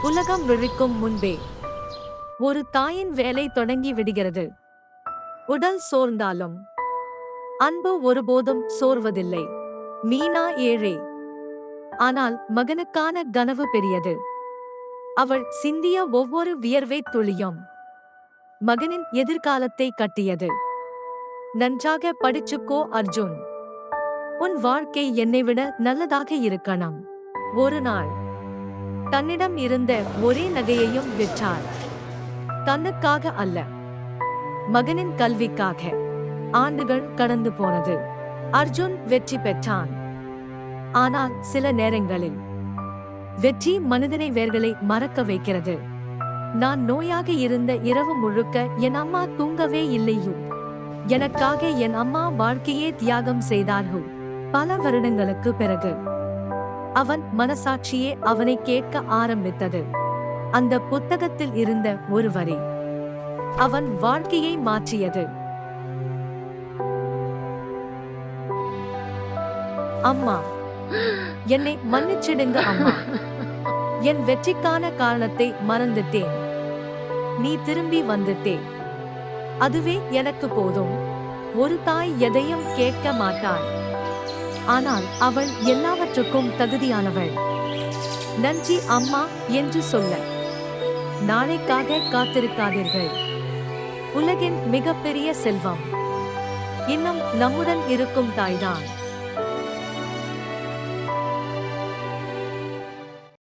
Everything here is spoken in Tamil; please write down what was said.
உலகம் விழிக்கும் முன்பே ஒரு தாயின் வேலை தொடங்கி விடுகிறது. உடல் சோர்ந்தாலும் அன்பு ஒருபோதும் சோர்வதில்லை. மீனா ஏழை, ஆனால் மகனுக்கான கனவு பெரியது. அவள் சிந்திய ஒவ்வொரு வியர்வை துளியும் மகனின் எதிர்காலத்தை கட்டியது. நன்றாக படிச்சுக்கோ அர்ஜுன், உன் வாழ்க்கை என்னை விட நல்லதாக இருக்கணும். ஒரு நாள் தன்னிடம் இருந்த ஒரே நகையையும் விற்றார். தன்னுக்காக அல்ல, மகனின் கல்விக்காக. ஆண்டுகள் கடந்து போனது. அர்ஜுன் வெற்றி பெற்றான். ஆனால் சில நேரங்களில் வெற்றி மனிதனை வேர்களை மறக்க வைக்கிறது. நான் நோயாக இருந்த இரவு முழுக்க என் அம்மா தூங்கவே இல்லையோ. எனக்காக என் அம்மா வாழ்க்கையே தியாகம் செய்தார்கள். பல வருடங்களுக்கு பிறகு அவன் மனசாட்சியே அவனை கேட்க ஆரம்பித்தது. அந்த புத்தகத்தில் இருந்த ஒரு வரி அவன் வாழ்க்கையை மாற்றியது. அம்மா, என்னை மன்னிச்சிடுங்க அம்மா. என் வெற்றிக்கான காரணத்தை மறந்துட்டேன். நீ திரும்பி வந்துட்டே, அதுவே எனக்கு போதும். ஒரு தாய் எதையும் கேட்க மாட்டாள், ஆனால் அவள் எல்லாவற்றுக்கும் தகுதியானவள். நன்றி அம்மா என்று சொல்ல. நாளைக்காக காத்திருக்காதீர்கள். உலகின் மிகப்பெரிய செல்வம் இன்னும் நம்முடன் இருக்கும் தாய்தான்.